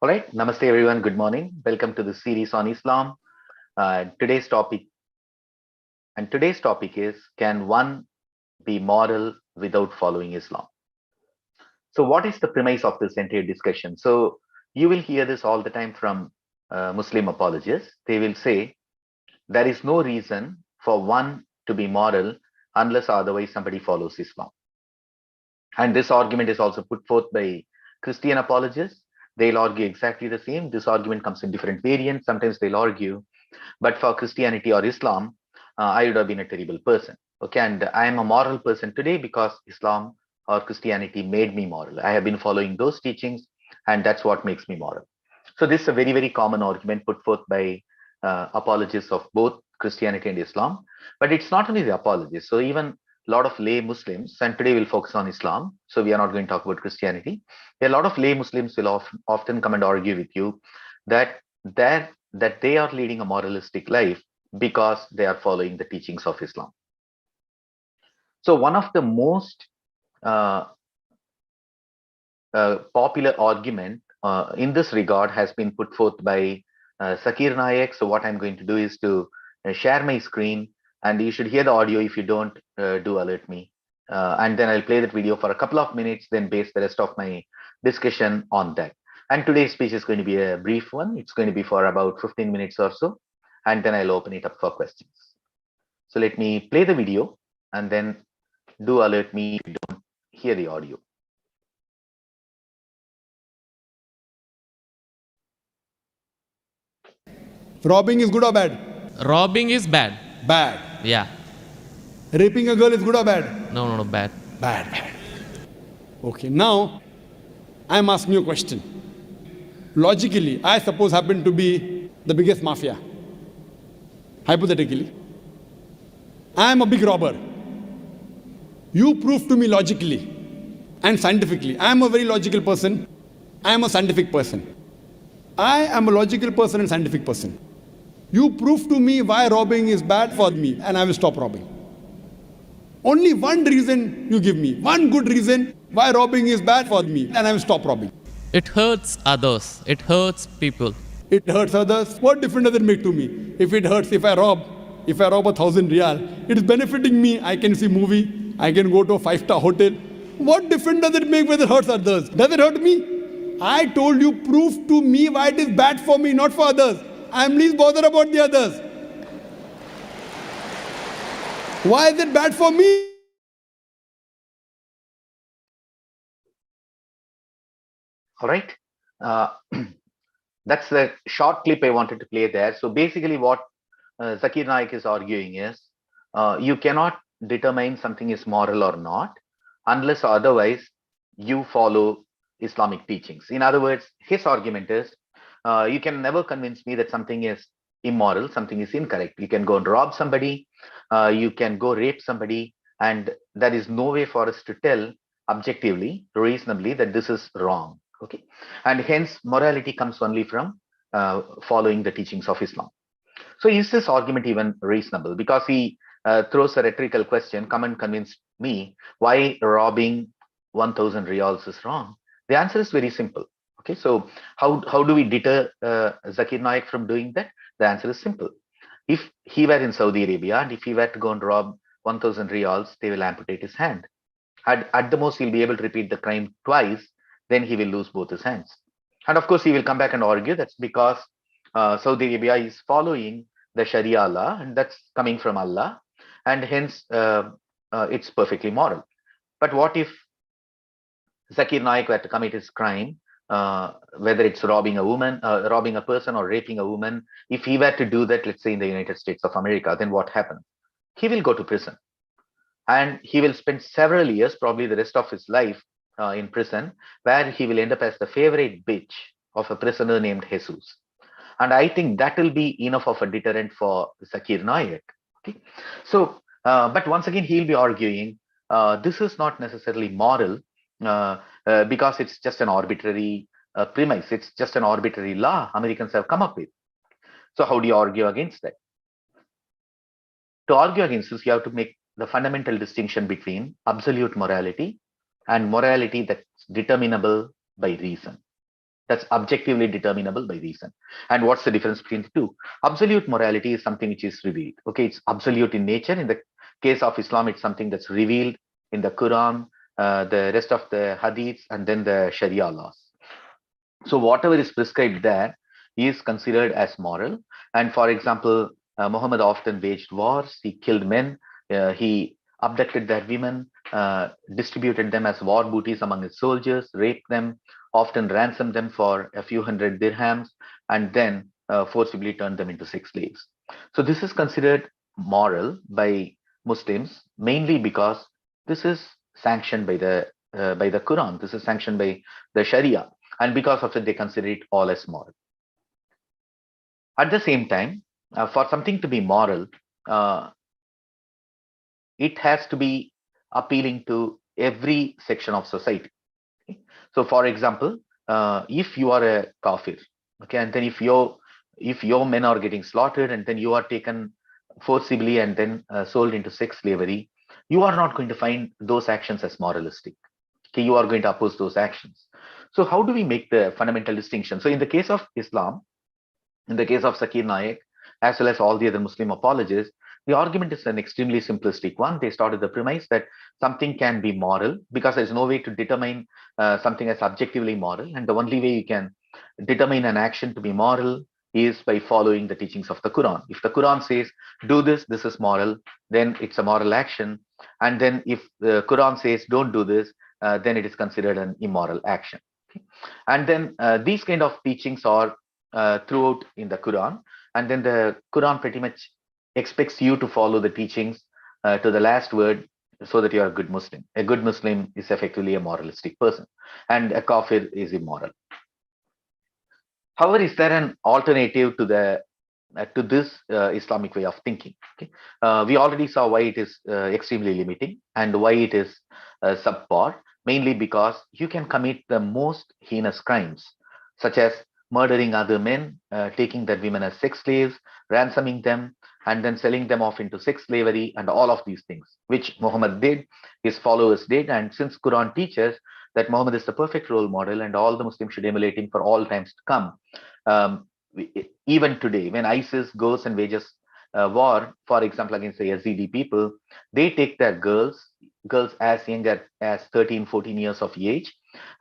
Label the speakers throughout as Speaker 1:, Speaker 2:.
Speaker 1: All right, Namaste everyone. Good morning. Welcome to the series on Islam. Today's topic is: Can one be moral without following Islam? So, what is the premise of this entire discussion? So, you will hear this all the time from Muslim apologists. They will say there is no reason for one to be moral unless otherwise somebody follows Islam. And this argument is also put forth by Christian apologists. They'll argue exactly the same. This argument comes in different variants. Sometimes they'll argue, but for Christianity or Islam, I would have been a terrible person. Okay, and I am a moral person today because Islam or Christianity made me moral. I have been following those teachings, and that's what makes me moral. So this is a very, very common argument put forth by apologists of both Christianity and Islam. But it's not only the apologists. So even a lot of lay Muslims, and today we'll focus on Islam, so we are not going to talk about Christianity. A lot of lay Muslims will often come and argue with you that they are leading a moralistic life because they are following the teachings of Islam. So one of the most popular argument in this regard has been put forth by Zakir Naik. So what I'm going to do is to share my screen, and you should hear the audio. If you don't, do alert me. And then I'll play that video for a couple of minutes, then base the rest of my discussion on that. And today's speech is going to be a brief one. It's going to be for about 15 minutes or so. And then I'll open it up for questions. So let me play the video and then do alert me if you don't hear the audio.
Speaker 2: Robbing is good or bad?
Speaker 3: Robbing is bad.
Speaker 2: Bad.
Speaker 3: Yeah.
Speaker 2: Raping a girl is good or bad?
Speaker 3: No, bad.
Speaker 2: Bad. Okay, now I'm asking you a question. Logically, I suppose happen to be the biggest mafia. Hypothetically, I am a big robber. You prove to me logically and scientifically. I am a very logical person. I am a scientific person. I am a logical person and scientific person. You prove to me why robbing is bad for me, and I will stop robbing. Only one reason you give me, one good reason why robbing is bad for me, and I will stop robbing.
Speaker 3: It hurts others. It hurts people.
Speaker 2: It hurts others. What difference does it make to me? If it hurts, if I rob 1,000 riyal, it is benefiting me. I can see movie. I can go to a 5-star hotel. What difference does it make whether it hurts others? Does it hurt me? I told you, prove to me why it is bad for me, not for others. I am least bothered about the others. Why is it bad for me?
Speaker 1: All right. That's the short clip I wanted to play there. So basically what Zakir Naik is arguing is you cannot determine something is moral or not unless otherwise you follow Islamic teachings. In other words, his argument is you can never convince me that something is immoral, something is incorrect. You can go and rob somebody, you can go rape somebody, and there is no way for us to tell objectively, reasonably, that this is wrong. Okay, and hence morality comes only from following the teachings of Islam. So is this argument even reasonable? Because he throws a rhetorical question: come and convince me why robbing 1,000 riyals is wrong. The answer is very simple. Okay, so how do we deter Zakir Naik from doing that? The answer is simple. If he were in Saudi Arabia and if he were to go and rob 1,000 riyals, they will amputate his hand. At the most, he'll be able to repeat the crime twice, then he will lose both his hands. And of course, he will come back and argue that's because Saudi Arabia is following the Sharia law, and that's coming from Allah, and hence it's perfectly moral. But what if Zakir Naik were to commit his crime, whether it's robbing a woman, robbing a person, or raping a woman? If he were to do that, let's say in the United States of America, then what happens? He will go to prison, and he will spend several years, probably the rest of his life, in prison, where he will end up as the favorite bitch of a prisoner named Jesus. And I think that will be enough of a deterrent for Zakir Naik. Okay, so but once again he'll be arguing this is not necessarily moral because it's just an arbitrary premise. It's just an arbitrary law Americans have come up with. So how do you argue against that? To argue against this, you have to make the fundamental distinction between absolute morality and morality that's determinable by reason. That's objectively determinable by reason. And what's the difference between the two? Absolute morality is something which is revealed. Okay, it's absolute in nature. In the case of Islam, it's something that's revealed in the Quran, the rest of the hadiths, and then the Sharia laws. So whatever is prescribed there is considered as moral. And for example, Muhammad often waged wars. He killed men. He abducted their women, distributed them as war booties among his soldiers, raped them, often ransomed them for a few hundred dirhams, and then forcibly turned them into sex slaves. So this is considered moral by Muslims mainly because this is sanctioned by the Quran. This is sanctioned by the Sharia, and because of it, they consider it all as moral. At the same time, for something to be moral, uh, it has to be appealing to every section of society. Okay? So, for example, if you are a kafir, okay, and then if your men are getting slaughtered, and then you are taken forcibly and then sold into sex slavery, you are not going to find those actions as moralistic. Okay, you are going to oppose those actions. So, how do we make the fundamental distinction? So, in the case of Islam, in the case of Zakir Naik, as well as all the other Muslim apologists, the argument is an extremely simplistic one. They started the premise that something can be moral because there's no way to determine something as objectively moral. And the only way you can determine an action to be moral is by following the teachings of the Quran. If the Quran says, do this, this is moral, then it's a moral action. And then if the Quran says, don't do this, then it is considered an immoral action. Okay? And then these kind of teachings are throughout in the Quran. And then the Quran pretty much expects you to follow the teachings to the last word so that you are a good Muslim. A good Muslim is effectively a moralistic person, and a kafir is immoral. However, is there an alternative to the to this Islamic way of thinking? Okay? We already saw why it is extremely limiting and why it is subpar, mainly because you can commit the most heinous crimes, such as murdering other men, taking their women as sex slaves, ransoming them, and then selling them off into sex slavery, and all of these things, which Muhammad did, his followers did. And since Quran teaches that Muhammad is the perfect role model and all the Muslims should emulate him for all times to come, even today, when ISIS goes and wages war, for example, against the Yazidi people, they take their girls as young as 13, 14 years of age,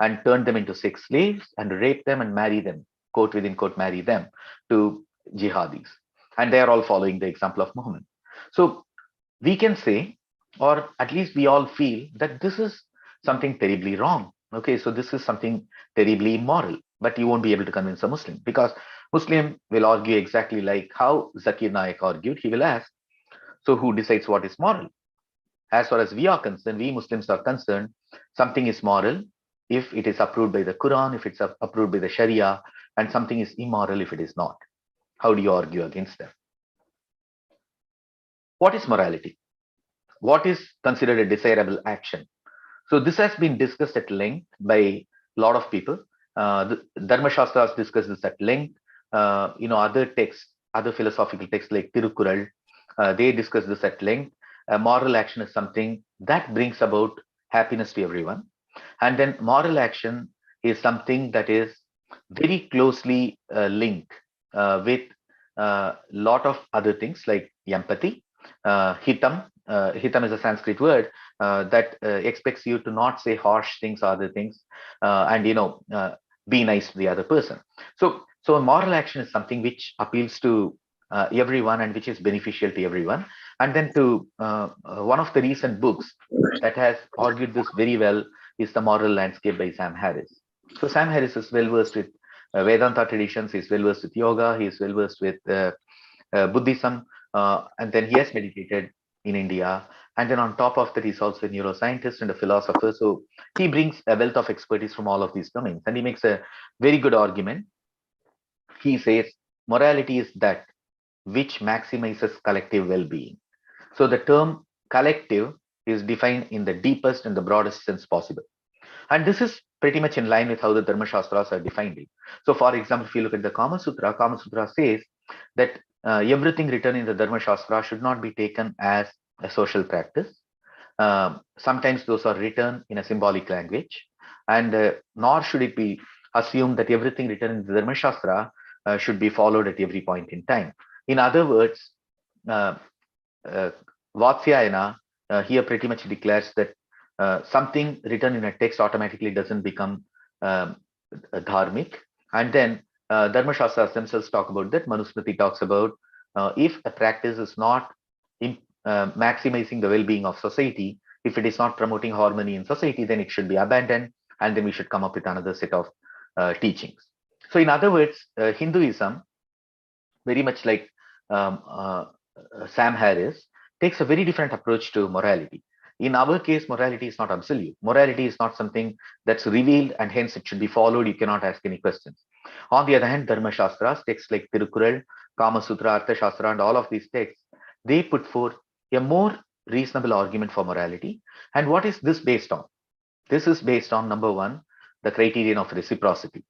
Speaker 1: and turn them into sex slaves and rape them and marry them, quote within quote, marry them to jihadis. And they are all following the example of Muhammad. So we can say, or at least we all feel, that this is something terribly wrong. Okay, so this is something terribly immoral, but you won't be able to convince a Muslim, because Muslim will argue exactly like how Zakir Naik argued. He will ask, so who decides what is moral? As far as we are concerned, we Muslims are concerned, something is moral if it is approved by the Quran, if it's approved by the Sharia, and something is immoral if it is not. How do you argue against them? What is morality? What is considered a desirable action? So this has been discussed at length by a lot of people. The Dharma Shastras discuss this at length. Other texts, other philosophical texts like Tirukural, they discuss this at length. A moral action is something that brings about happiness to everyone. And then moral action is something that is very closely linked with a lot of other things like empathy, hitam. Hitam is a Sanskrit word that expects you to not say harsh things or other things, and be nice to the other person. So a moral action is something which appeals to everyone and which is beneficial to everyone. And then to one of the recent books that has argued this very well is The Moral Landscape by Sam Harris. So Sam Harris is well versed with Vedanta traditions. He's well versed with yoga. He's well versed with Buddhism, and then he has meditated in India. And then on top of that, he's also a neuroscientist and a philosopher. So he brings a wealth of expertise from all of these domains, and he makes a very good argument. He says morality is that which maximizes collective well-being. So the term collective is defined in the deepest and the broadest sense possible. And this is pretty much in line with how the Dharma Shastras are defined it. So for example, if you look at the Kama Sutra says that everything written in the Dharma Shastra should not be taken as a social practice. Sometimes those are written in a symbolic language, and nor should it be assume that everything written in the Dharma Shastra should be followed at every point in time. In other words, uh, uh, Vatsyayana here pretty much declares that something written in a text automatically doesn't become um, dharmic. And then Dharma Shastras themselves talk about that. Manusmriti talks about if a practice is not in, maximizing the well-being of society, if it is not promoting harmony in society, then it should be abandoned, and then we should come up with another set of teachings. So, in other words, Hinduism, very much like um, uh, Sam Harris, takes a very different approach to morality. In our case, morality is not absolute. Morality is not something that's revealed and hence it should be followed. You cannot ask any questions. On the other hand, Dharma Shastras, texts like Tirukural, Kama Sutra, Artha Shastra, and all of these texts, they put forth a more reasonable argument for morality. And what is this based on? This is based on number one, the criterion of reciprocity.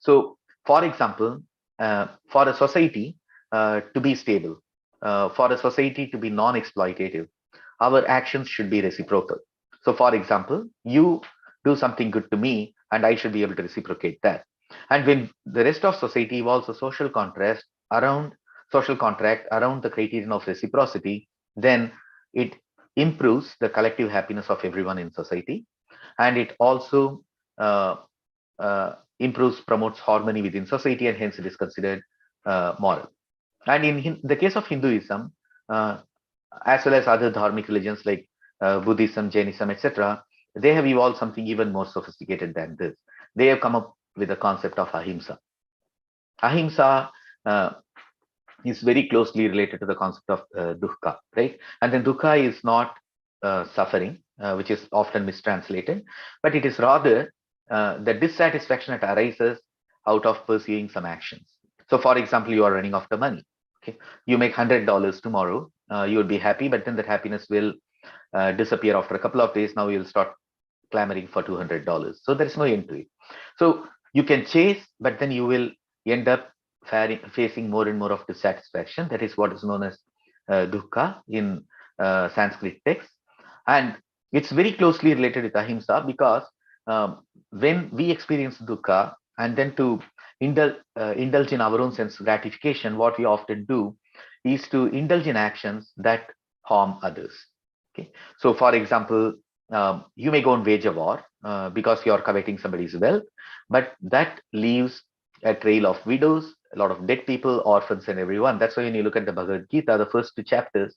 Speaker 1: So, for example, for a society to be stable, for a society to be non-exploitative, our actions should be reciprocal. So, for example, you do something good to me, and I should be able to reciprocate that. And when the rest of society evolves a social contract around the criterion of reciprocity, then it improves the collective happiness of everyone in society, and it also uh, improves, promotes harmony within society, and hence it is considered moral. And in the case of Hinduism, uh, as well as other dharmic religions like Buddhism, Jainism, etc., they have evolved something even more sophisticated than this. They have come up with the concept of ahimsa. Ahimsa uh, is very closely related to the concept of dukkha, right? And then dukkha is not suffering, which is often mistranslated, but it is rather the dissatisfaction that arises out of pursuing some actions. So, for example, you are running after money. Okay, you make $100 tomorrow. You will be happy, but then that happiness will disappear after a couple of days. Now you'll start clamoring for $200. So there is no end to it. So you can chase, but then you will end up facing more and more of dissatisfaction. That is what is known as dukkha in Sanskrit texts. And it's very closely related with ahimsa because when we experience dukkha and then to indulge in our own sense gratification, what we often do is to indulge in actions that harm others. Okay, so for example, you may go and wage a war because you are coveting somebody's wealth, but that leaves a trail of widows, a lot of dead people, orphans, and everyone. That's why when you look at the Bhagavad Gita, the first two chapters,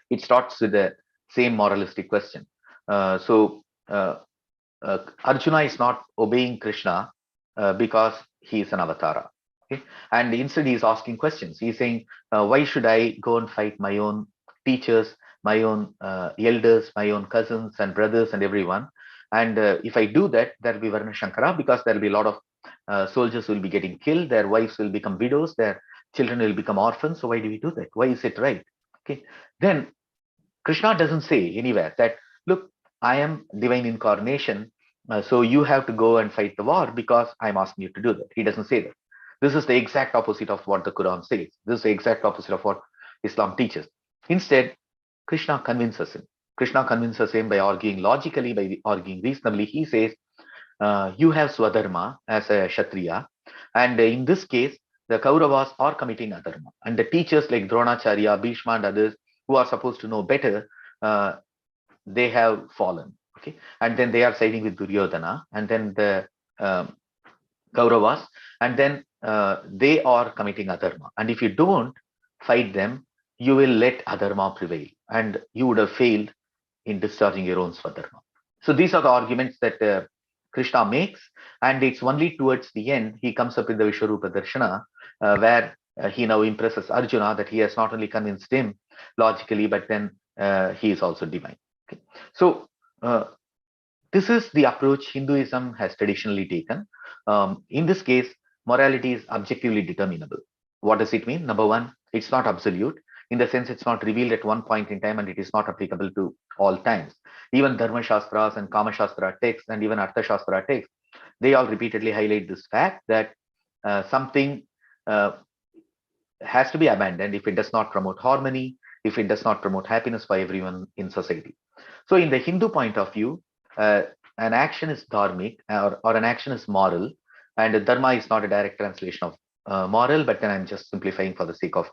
Speaker 1: it starts with the same moralistic question. So Arjuna is not obeying Krishna because he is an avatara. Okay? And instead, he is asking questions. He's saying, why should I go and fight my own teachers, my own elders, my own cousins and brothers and everyone? And if I do that, there will be Varna Shankara because there will be a lot of soldiers will be getting killed, their wives will become widows, their children will become orphans. So why do we do that? Why is it right? Okay. Then Krishna doesn't say anywhere that, look, I am divine incarnation, so you have to go and fight the war because I'm asking you to do that. He doesn't say that. This is the exact opposite of what the Quran says. This is the exact opposite of what Islam teaches. Instead, Krishna convinces him. Krishna convinces him by arguing logically, by arguing reasonably. He says, you have Swadharma as a Kshatriya, and in this case, the Kauravas are committing adharma. And the teachers like Dronacharya, Bhishma, and others who are supposed to know better, they have fallen. Okay, and then they are siding with Duryodhana, and then the Kauravas, and then they are committing adharma. And if you don't fight them, you will let adharma prevail, and you would have failed in discharging your own swadharma. So these are the arguments that Krishna makes, and it's only towards the end he comes up with the Vishwarupa Darshana, where he now impresses Arjuna that he has not only convinced him logically, but then he is also divine. Okay. So this is the approach Hinduism has traditionally taken. In this case, morality is objectively determinable. What does it mean? Number one, it's not absolute in the sense it's not revealed at one point in time and it is not applicable to all times. Even Dharma Shastras and Kama Shastra texts and even Artha Shastra texts, they all repeatedly highlight this fact that something has to be abandoned if it does not promote harmony, if it does not promote happiness for everyone in society. So, in the Hindu point of view, an action is dharmic, or an action is moral, and dharma is not a direct translation of moral, but then I'm just simplifying for the sake of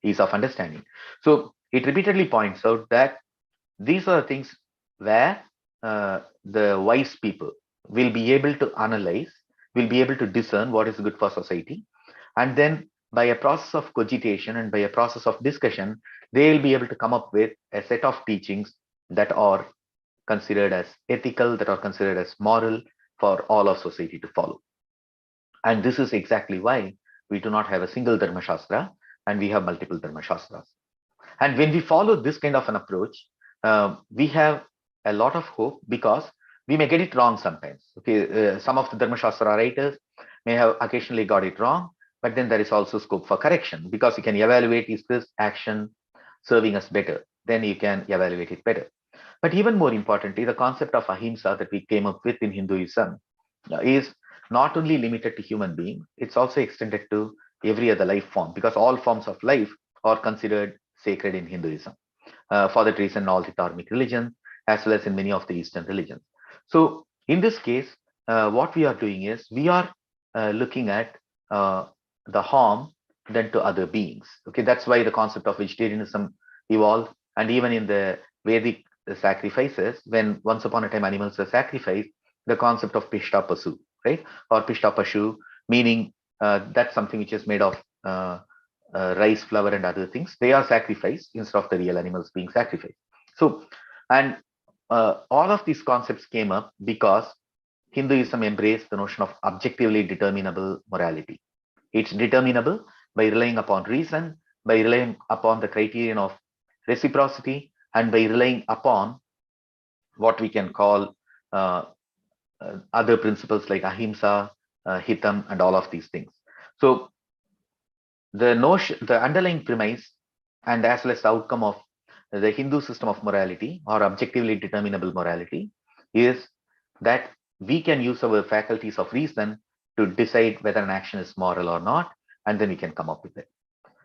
Speaker 1: ease of understanding. So it repeatedly points out that these are things where the wise people will be able to analyze, will be able to discern what is good for society, and then by a process of cogitation and by a process of discussion, they will be able to come up with a set of teachings that are considered as ethical, that are considered as moral for all of society to follow. And this is exactly why we do not have a single Dharma Shastra and we have multiple Dharma Shastras. And when we follow this kind of an approach, we have a lot of hope because we may get it wrong sometimes. Okay, some of the Dharma Shastra writers may have occasionally got it wrong, but then there is also scope for correction because you can evaluate, is this action serving us better? Then you can evaluate it better. But even more importantly, the concept of ahimsa that we came up with in Hinduism is not only limited to human beings, it's also extended to every other life form because all forms of life are considered sacred in Hinduism. For that reason, all the Dharmic religions, as well as in many of the Eastern religions. So, in this case, what we are doing is we are looking at the harm done to other beings. Okay, that's why the concept of vegetarianism evolved, and even in the Vedic sacrifices, when once upon a time animals were sacrificed, the concept of pishta pasu, right, or pishta pashu, meaning that's something which is made of rice flour and other things, they are sacrificed instead of the real animals being sacrificed. So, and all of these concepts came up because Hinduism embraced the notion of objectively determinable morality. It's determinable by relying upon reason, by relying upon the criterion of reciprocity, and by relying upon what we can call uh, other principles like ahimsa, hitam, and all of these things. So the notion, the underlying premise, and as well as the outcome of the Hindu system of morality or objectively determinable morality is that we can use our faculties of reason to decide whether an action is moral or not, and then we can come up with it.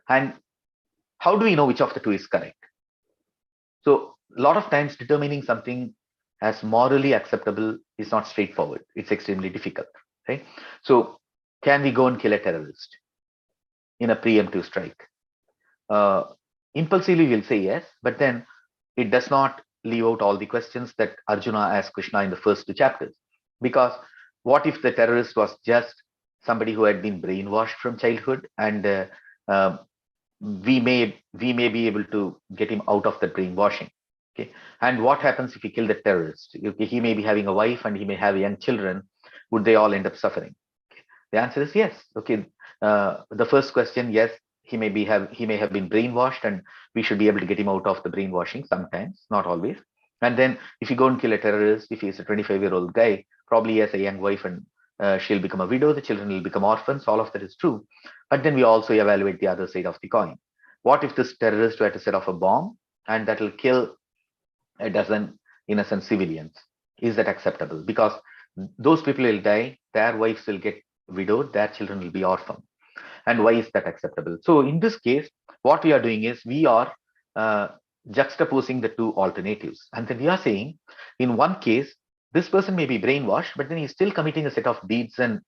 Speaker 1: And how do we know which of the two is correct? So, a lot of times determining something as morally acceptable is not straightforward. It's extremely difficult, right? So, can we go and kill a terrorist in a preemptive strike? uh, Impulsively we'll say yes, but then it does not leave out all the questions that Arjuna asked Krishna in the first two chapters. Because what if the terrorist was just somebody who had been brainwashed from childhood, and uh, we may be able to get him out of the brainwashing? Okay, and what happens if we kill the terrorist? Okay, he may be having a wife and he may have young children. Would they all end up suffering? The answer is yes. Okay. The first question, yes, he may have been brainwashed, and we should be able to get him out of the brainwashing sometimes, not always. And then if you go and kill a terrorist, if he's a 25-year-old guy, probably he has a young wife, and she'll become a widow, the children will become orphans. All of that is true. But then we also evaluate the other side of the coin. What if this terrorist were to set off a bomb and that will kill a dozen innocent civilians? Is that acceptable? Because those people will die, their wives will get widowed, their children will be orphaned. And why is that acceptable? So in this case, what we are doing is we are uh, juxtaposing the two alternatives. And then we are saying, in one case, this person may be brainwashed, but then he's still committing a set of deeds and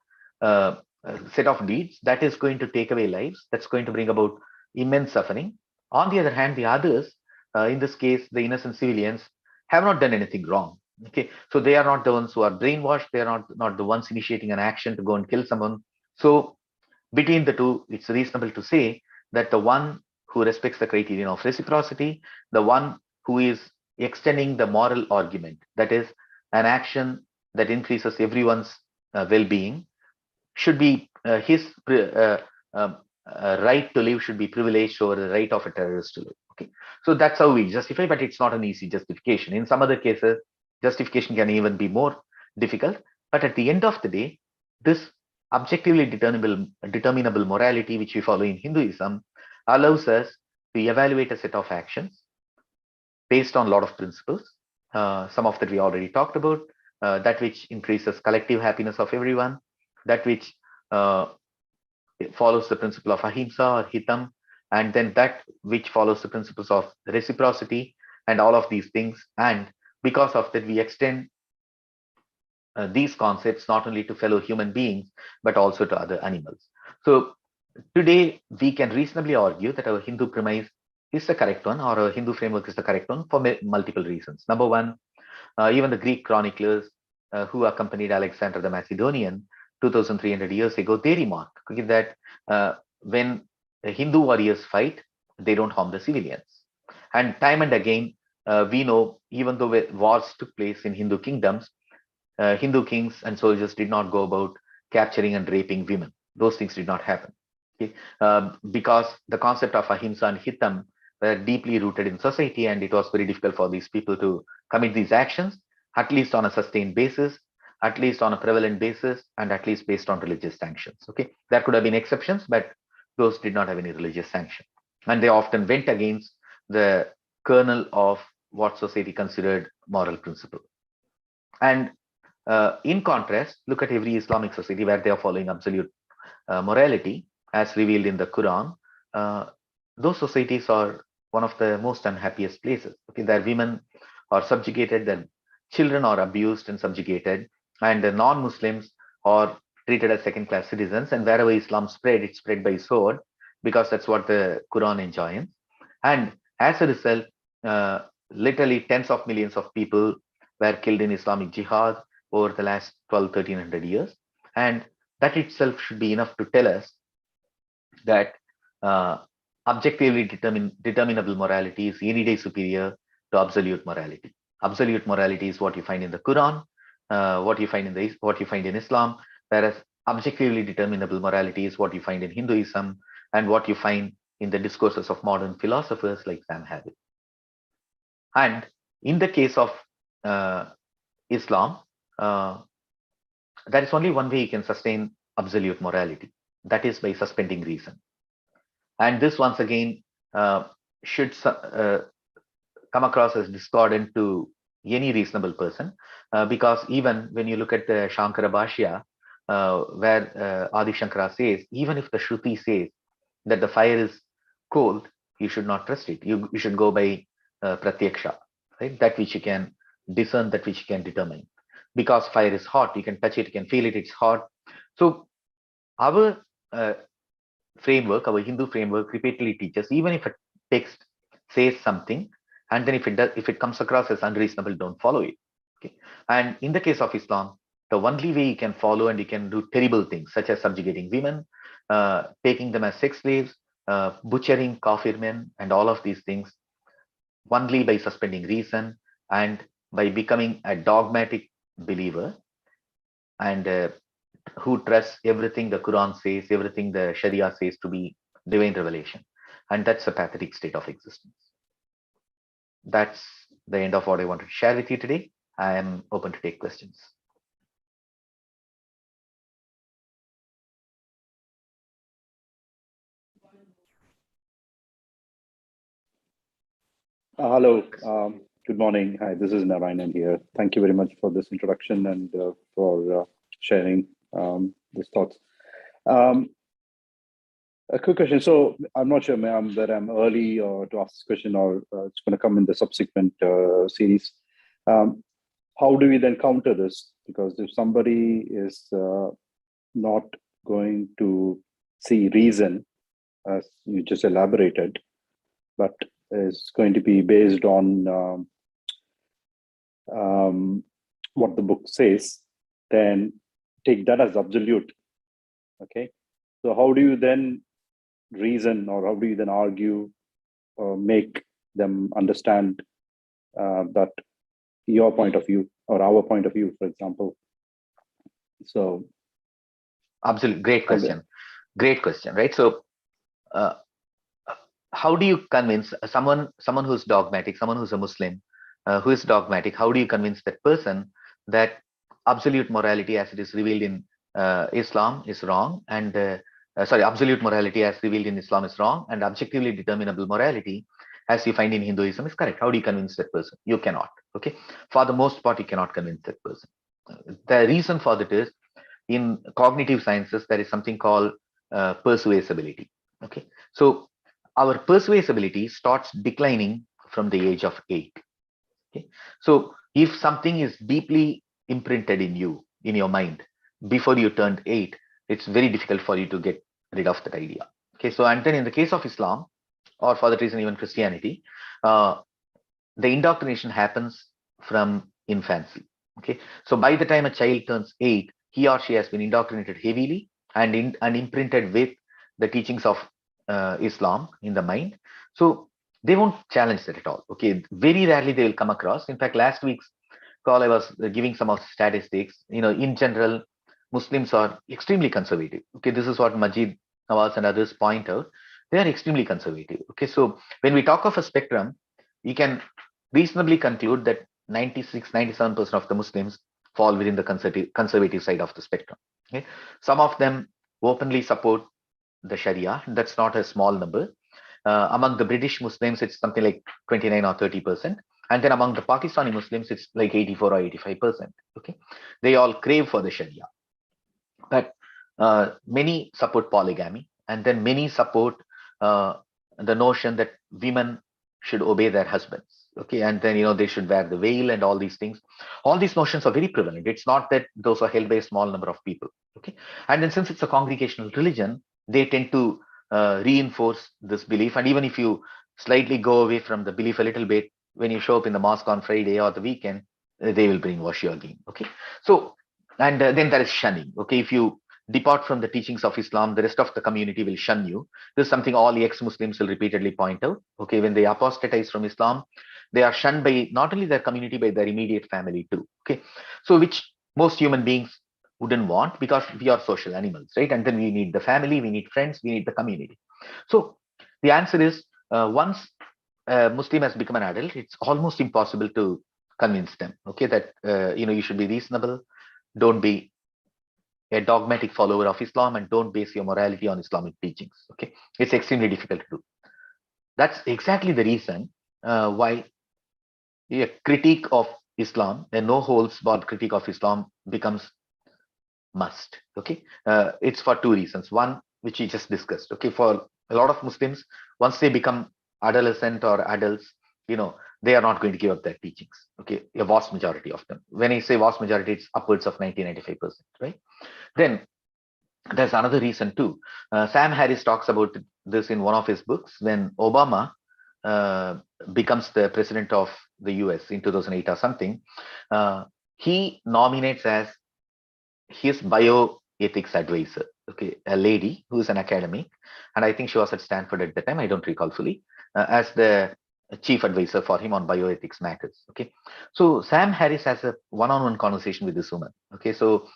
Speaker 1: set of deeds that is going to take away lives, that's going to bring about immense suffering. On the other hand, the others, in this case, the innocent civilians, have not done anything wrong. Okay, so they are not the ones who are brainwashed. They are not the ones initiating an action to go and kill someone. So between the two, it's reasonable to say that the one who respects the criterion of reciprocity, the one who is extending the moral argument, that is, an action that increases everyone's well-being, should be right to live should be privileged over the right of a terrorist to live. Okay, so that's how we justify, but it's not an easy justification. In some other cases, justification can even be more difficult. But at the end of the day, this objectively determinable morality, which we follow in Hinduism, allows us to evaluate a set of actions based on a lot of principles. Some of that we already talked about, that which increases collective happiness of everyone, that which follows the principle of ahimsa or hitam, and then that which follows the principles of reciprocity and all of these things. And because of that, we extend these concepts not only to fellow human beings, but also to other animals. So today, we can reasonably argue that our Hindu premise is the correct one, or our Hindu framework is the correct one for multiple reasons. Number one, even the Greek chroniclers who accompanied Alexander the Macedonian 2,300 years ago, they remark that when Hindu warriors fight, they don't harm the civilians. And time and again, we know even though wars took place in Hindu kingdoms, Hindu kings and soldiers did not go about capturing and raping women. Those things did not happen. Okay? Because the concept of ahimsa and hitam were deeply rooted in society, and it was very difficult for these people to commit these actions, at least on a sustained basis, at least on a prevalent basis, and at least based on religious sanctions. Okay, there could have been exceptions, but those did not have any religious sanction, and they often went against the kernel of what society considered moral principle. And in contrast, look at every Islamic society where they are following absolute morality as revealed in the Quran. Uh, those societies are one of the most unhappiest places. Okay, their women are subjugated, their children are abused and subjugated, and the non-Muslims are treated as second-class citizens. And wherever Islam spread, it spread by sword, because that's what the Quran enjoins. And as a result, literally tens of millions of people were killed in Islamic jihad over the last 1,300 years. And that itself should be enough to tell us that objectively determinable morality is any day superior to absolute morality. Absolute morality is what you find in the Quran, what you find in Islam, whereas objectively determinable morality is what you find in Hinduism and what you find in the discourses of modern philosophers like Sam Harris. And in the case of Islam, there is only one way you can sustain absolute morality. That is by suspending reason. And this, once again, should come across as discordant to any reasonable person, because even when you look at the Shankara Bhashya, where Adi Shankara says, even if the Shruti says that the fire is cold, you should not trust it. You should go by pratyaksha, right? That which you can discern, that which you can determine. Because fire is hot, you can touch it, you can feel it, it's hot. So our framework, our Hindu framework repeatedly teaches, even if a text says something, and then if it comes across as unreasonable, don't follow it. Okay. And in the case of Islam, the only way you can follow and you can do terrible things, such as subjugating women, taking them as sex slaves, butchering kafir men, and all of these things, only by suspending reason and by becoming a dogmatic believer and who trusts everything the Quran says, everything the Sharia says to be divine revelation. And that's a pathetic state of existence. That's the end of what I wanted to share with you today. I am open to take questions.
Speaker 4: Hello. Good morning. Hi, this is Narayanan here. Thank you very much for this introduction and for sharing these thoughts. A quick question. So I'm not sure whether I'm early to ask this question or it's going to come in the subsequent series. How do we then counter this? Because if somebody is not going to see reason, as you just elaborated, but is going to be based on what the book says, then take that as absolute. Okay. So how do you then reason, or how do you then argue or make them understand that your point of view or our point of view, for example? So
Speaker 1: absolutely great question. Great question, right? So how do you convince someone who's dogmatic, someone who's a Muslim, who is dogmatic? How do you convince that person that absolute morality as it is revealed in Islam is wrong, and absolute morality as revealed in Islam is wrong, and objectively determinable morality as you find in Hinduism is correct? How do you convince that person? You cannot. Okay, for the most part, you cannot convince that person. The reason for that is, in cognitive sciences, there is something called persuasibility. Okay, so our persuasibility starts declining from the age of 8. Okay, so if something is deeply imprinted in you, in your mind before you turned 8, it's very difficult for you to get rid of that idea. Okay, so and then in the case of Islam, or for that reason even Christianity, uh, the indoctrination happens from infancy. Okay, so by the time a child turns 8, he or she has been indoctrinated heavily and imprinted with the teachings of Islam in the mind. So they won't challenge that at all. Okay, very rarely they will come across. In fact, last week's call I was giving some of the statistics. In general, Muslims are extremely conservative. Okay, this is what Majid Nawaz and others point out. They are extremely conservative. Okay, so when we talk of a spectrum, you can reasonably conclude that 96, 97% of the Muslims fall within the conservative side of the spectrum. Okay? Some of them openly support the Sharia. That's not a small number. Among the British Muslims, it's something like 29 or 30%. And then among the Pakistani Muslims, it's like 84 or 85%. Okay, they all crave for the Sharia. But many support polygamy, and then many support uh, the notion that women should obey their husbands. Okay, and then they should wear the veil and all these things. All these notions are very prevalent. It's not that those are held by a small number of people. Okay, and then since it's a congregational religion, they tend to reinforce this belief. And even if you slightly go away from the belief a little bit, when you show up in the mosque on Friday or the weekend, they will brainwash you again. Okay, so and then there is shunning. Okay, if you depart from the teachings of Islam, the rest of the community will shun you. This is something all ex-Muslims will repeatedly point out. Okay, when they apostatize from Islam, they are shunned by not only their community, but their immediate family too. Okay, so which most human beings wouldn't want, because we are social animals, right? And then we need the family, we need friends, we need the community. So the answer is, once a Muslim has become an adult, it's almost impossible to convince them. Okay, that you should be reasonable, don't be a dogmatic follower of Islam, and don't base your morality on Islamic teachings. Okay, it's extremely difficult to do. That's exactly the reason why a critique of Islam, a no holds barred critique of Islam, becomes must. Okay, it's for two reasons. One, which we just discussed. Okay, for a lot of Muslims, once they become adolescent or adults, they are not going to give up their teachings. Okay, a vast majority of them. When I say vast majority, it's upwards of 90-95%, right? Then there's another reason too. Sam Harris talks about this in one of his books. When Obama uh, becomes the president of the US in 2008 or something, he nominates as his bioethics advisor, okay, a lady who is an academic, and I think she was at Stanford at the time, I don't recall fully, as the chief advisor for him on bioethics matters. Okay, so Sam Harris has a one-on-one conversation with this woman. Okay, so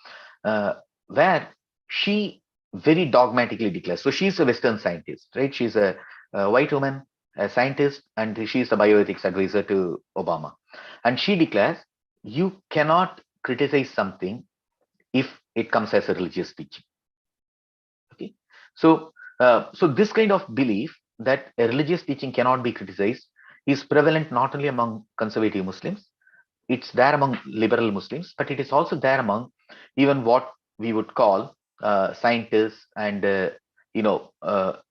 Speaker 1: where she very dogmatically declares, so she's a Western scientist, right? She's a white woman, a scientist, and she's a bioethics advisor to Obama, and she declares, you cannot criticize something if it comes as a religious teaching. Okay, so so this kind of belief that a religious teaching cannot be criticized is prevalent not only among conservative Muslims, it's there among liberal Muslims, but it is also there among even what we would call scientists and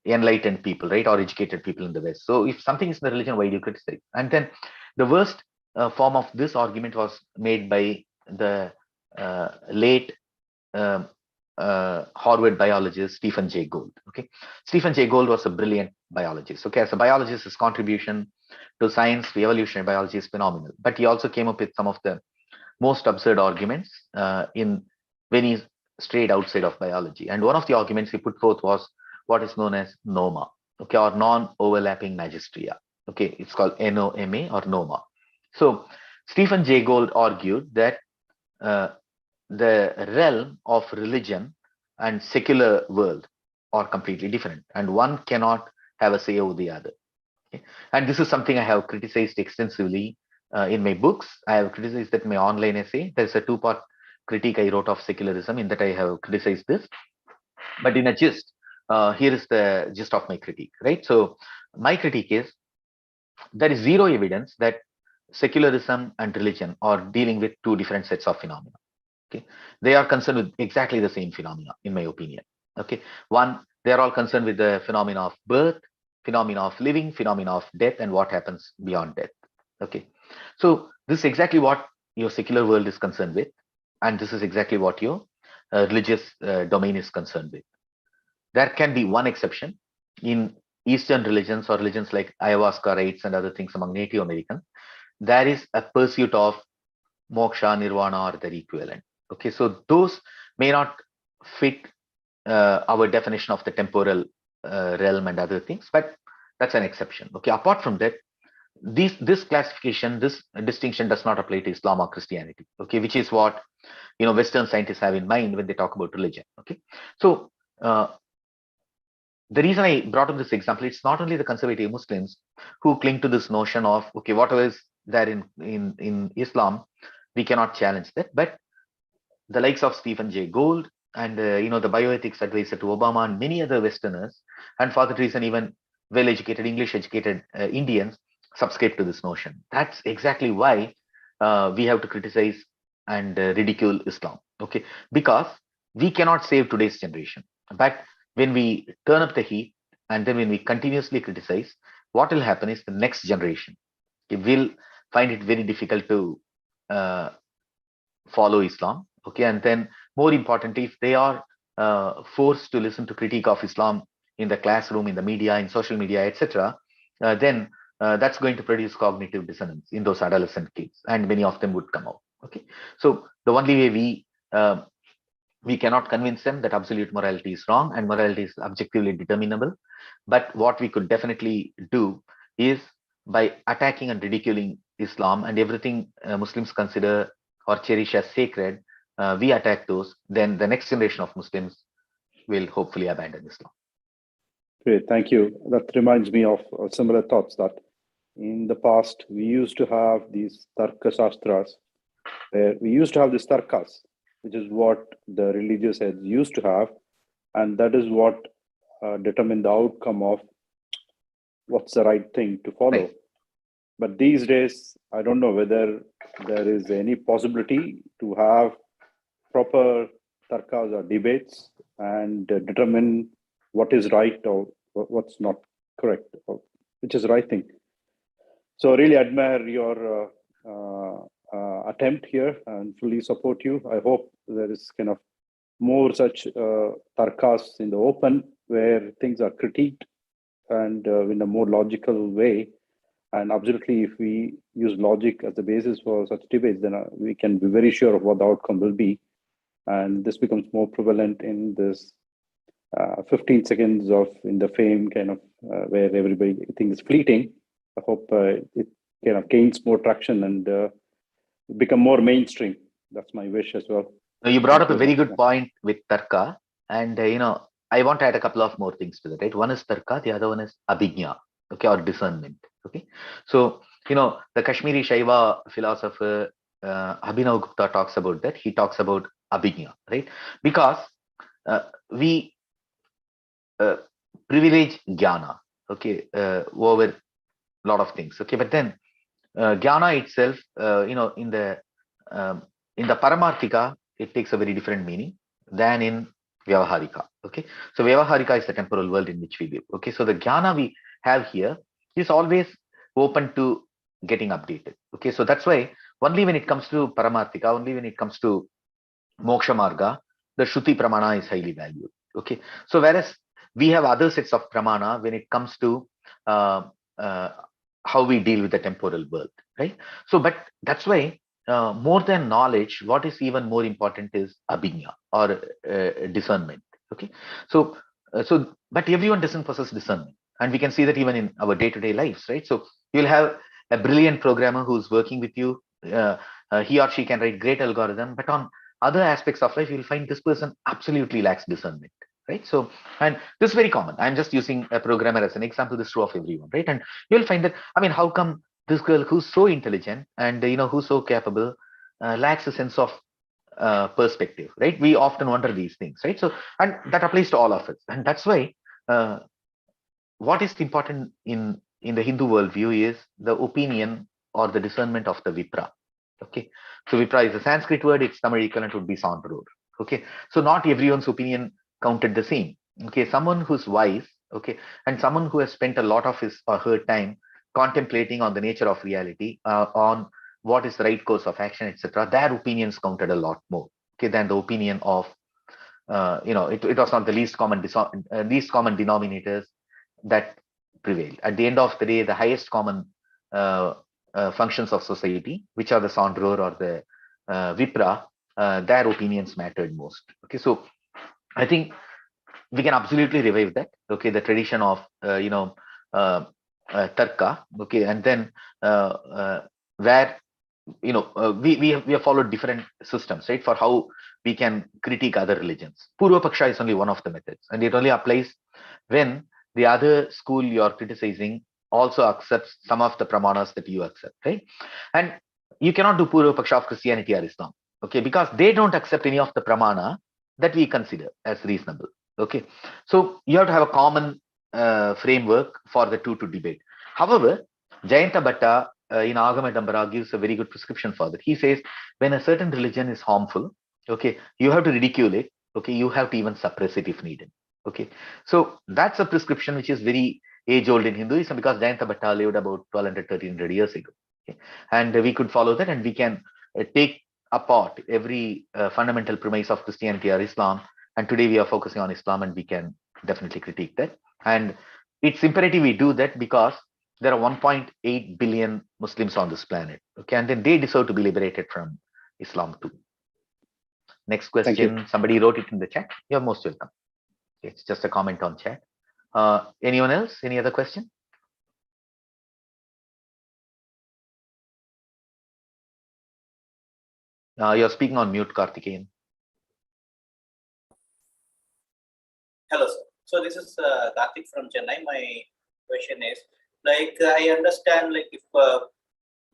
Speaker 1: enlightened people, right, or educated people in the West. So if something is in the religion, why do you criticize? And then the worst form of this argument was made by the late um, Harvard biologist Stephen Jay Gould. Okay, Stephen Jay Gould was a brilliant biologist. Okay, as a biologist, his contribution to science, to evolutionary biology is phenomenal. But he also came up with some of the most absurd arguments in when he strayed outside of biology. And one of the arguments he put forth was what is known as NOMA, okay, or non-overlapping magistria. Okay, it's called NOMA or NOMA. So Stephen Jay Gould argued that uh, the realm of religion and secular world are completely different, and one cannot have a say over the other. Okay? And this is something I have criticized extensively in my books. I have criticized that in my online essay. There's a two-part critique I wrote of secularism, in that I have criticized this. But in a gist, here is the gist of my critique, right? So my critique is, there is zero evidence that secularism and religion are dealing with two different sets of phenomena. Okay, they are concerned with exactly the same phenomena, in my opinion. Okay, one, they are all concerned with the phenomena of birth, phenomena of living, phenomena of death, and what happens beyond death. Okay, so this is exactly what your secular world is concerned with. and this is exactly what your religious domain is concerned with. There can be one exception in Eastern religions or religions like ayahuasca rites and other things among Native Americans. There is a pursuit of moksha, nirvana, or their equivalent. Okay, so those may not fit our definition of the temporal realm and other things, but that's an exception. Okay, apart from that, this classification, this distinction does not apply to Islam or Christianity. Okay, which is what Western scientists have in mind when they talk about religion. Okay, so the reason I brought up this example, it's not only the conservative Muslims who cling to this notion of okay, whatever is there in Islam, we cannot challenge that, but the likes of Stephen Jay Gould and the bioethics advisor to Obama and many other Westerners, and for that reason, even well-educated, English-educated Indians subscribe to this notion. That's exactly why we have to criticize and ridicule Islam. Okay, because we cannot save today's generation, but when we turn up the heat and then when we continuously criticize, what will happen is the next generation will find it very difficult to follow Islam. Okay, and then more importantly, if they are forced to listen to critique of Islam in the classroom, in the media, in social media, etc., then that's going to produce cognitive dissonance in those adolescent kids, and many of them would come out. Okay, so the only way we cannot convince them that absolute morality is wrong and morality is objectively determinable. But what we could definitely do is by attacking and ridiculing Islam and everything Muslims consider or cherish as sacred, we attack those, then the next generation of Muslims will hopefully abandon Islam.
Speaker 4: Great, thank you. That reminds me of similar thoughts that in the past we used to have these Tarka Shastras, where we used to have these Tarkas, which is what the religious heads used to have, and that is what determined the outcome of what's the right thing to follow.
Speaker 1: Right.
Speaker 4: But these days, I don't know whether there is any possibility to have proper tarkas or debates and determine what is right or what's not correct, or which is the right thing. So I really admire your attempt here and fully support you. I hope there is kind of more such tarkas in the open where things are critiqued and in a more logical way. And absolutely, if we use logic as the basis for such debates, then we can be very sure of what the outcome will be. And this becomes more prevalent in this 15 seconds of in the fame kind of where everybody thinks is fleeting. I hope it kind of gains more traction and become more mainstream. That's my wish as well.
Speaker 1: Now, you brought up a very good point with Tarka, and I want to add a couple of more things to that. Right, one is Tarka, the other one is Abhigya, okay, or discernment. Okay, so the Kashmiri Shaiva philosopher Abhinav Gupta talks about that. He talks about Abhigya, right? Because we privilege jnana, okay, over a lot of things, okay. But then jnana itself, in the Paramarthika, it takes a very different meaning than in Vyavaharika. Okay, so Vyavaharika is the temporal world in which we live. Okay, so the jnana we have here is always open to getting updated. Okay, so that's why only when it comes to Paramarthika, only when it comes to Moksha Marga, the Shruti Pramana is highly valued. Okay, so whereas we have other sets of Pramana when it comes to how we deal with the temporal world, right? So, but that's why more than knowledge, what is even more important is abhigya or discernment. Okay, so but everyone doesn't possess discernment, and we can see that even in our day-to-day lives, right? So you'll have a brilliant programmer who's working with you. He or she can write great algorithm, but on other aspects of life, you'll find this person absolutely lacks discernment, right? So, and this is very common. I'm just using a programmer as an example. This is true of everyone, right? And you'll find that, I mean, how come this girl who's so intelligent and who's so capable lacks a sense of perspective, right? We often wonder these things, right? So, and that applies to all of us, and that's why what is important in the Hindu worldview is the opinion or the discernment of the Vipra. Okay, so Vipra is a Sanskrit word. Its Tamil equivalent would be Sauntrur. Okay, so not everyone's opinion counted the same. Okay, someone who's wise, okay, and someone who has spent a lot of his or her time contemplating on the nature of reality, on what is the right course of action, etc., their opinions counted a lot more, okay, than the opinion of, it was not the least common denominators that prevailed. At the end of the day, the highest common uh, functions of society, which are the Sondror or the Vipra, their opinions mattered most. Okay, so I think we can absolutely revive that. Okay, the tradition of uh, Tarka. Okay, and then where we have followed different systems, right, for how we can critique other religions. Purva Paksha is only one of the methods, and it only applies when the other school you are criticizing also accepts some of the pramanas that you accept, right? And you cannot do Purva Paksha of Christianity or Islam, okay, because they don't accept any of the pramana that we consider as reasonable. Okay, so you have to have a common framework for the two to debate. However, Jayanta Bhatta in Agama Dambara gives a very good prescription for that. He says when a certain religion is harmful, okay, you have to ridicule it. Okay, you have to even suppress it if needed. Okay, so that's a prescription which is very age old in Hinduism, because Jayanta Bhatta lived about 1200, 1300 years ago. Okay? And we could follow that, and we can take apart every fundamental premise of Christianity or Islam. And today we are focusing on Islam, and we can definitely critique that. And it's imperative we do that, because there are 1.8 billion Muslims on this planet. Okay, and then they deserve to be liberated from Islam too. Next
Speaker 4: Thank you.
Speaker 1: question, somebody wrote it in the chat. You're most welcome. It's just a comment on chat. Anyone else? Any other question? You're speaking on mute, Karthikeyan.
Speaker 5: Hello, sir. So this is Karthik from Chennai. My question is, like, I understand, like, if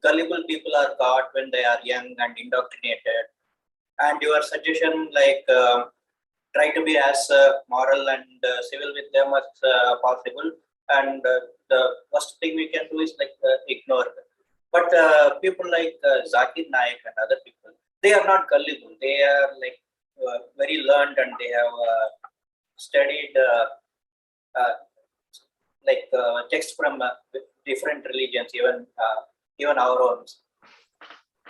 Speaker 5: gullible people are caught when they are young and indoctrinated, and your suggestion, like, try to be as moral and civil with them as possible, and the worst thing we can do is like ignore them. But people like Zakir Naik and other people, they are not gullible. They are like very learned, and they have studied texts from different religions, even our own.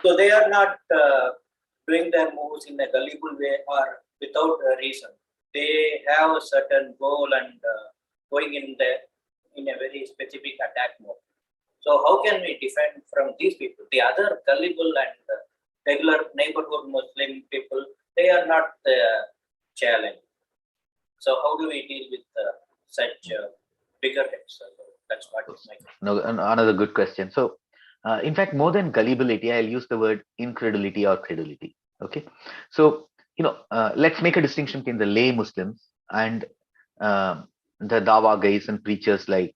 Speaker 5: So they are not doing their moves in a gullible way or without a reason. They have a certain goal and going in a very specific attack mode. So how can we defend from these people? The other gullible and regular neighborhood Muslim people, they are not the challenge. So how do we deal with such bigger heads? So that's what is my question.
Speaker 1: No, another good question. So, in fact, more than gullibility, I'll use the word incredulity or credulity. Okay, so let's make a distinction between the lay Muslims and the Dawa guys and preachers like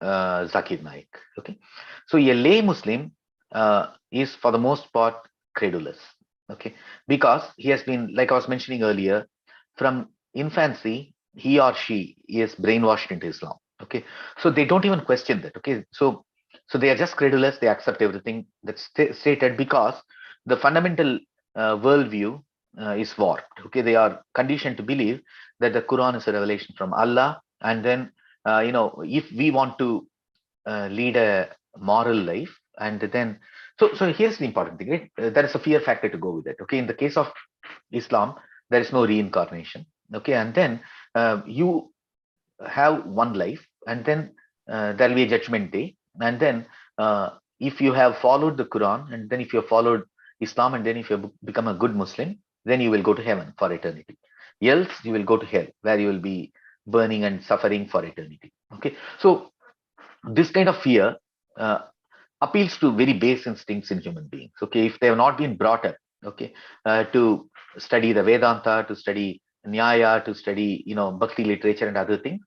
Speaker 1: Zakir Naik. Okay, so a lay Muslim is for the most part credulous. Okay, because he has been, like I was mentioning earlier, from infancy he or she is brainwashed into Islam. Okay, so they don't even question that. Okay, so they are just credulous. They accept everything that's stated, because the fundamental worldview is warped. Okay, they are conditioned to believe that the Quran is a revelation from Allah, and then if we want to lead a moral life, and then so here's the important thing, right? There is a fear factor to go with it. Okay, in the case of Islam, there is no reincarnation. Okay, and then you have one life, and then there will be a judgment day, and then if you have followed the Quran, and then if you have followed Islam, and then if you become a good Muslim, then you will go to heaven for eternity. Else you will go to hell, where you will be burning and suffering for eternity. Okay, so this kind of fear appeals to very base instincts in human beings. Okay, if they have not been brought up, okay, to study the Vedanta, to study Nyaya, to study Bhakti literature and other things,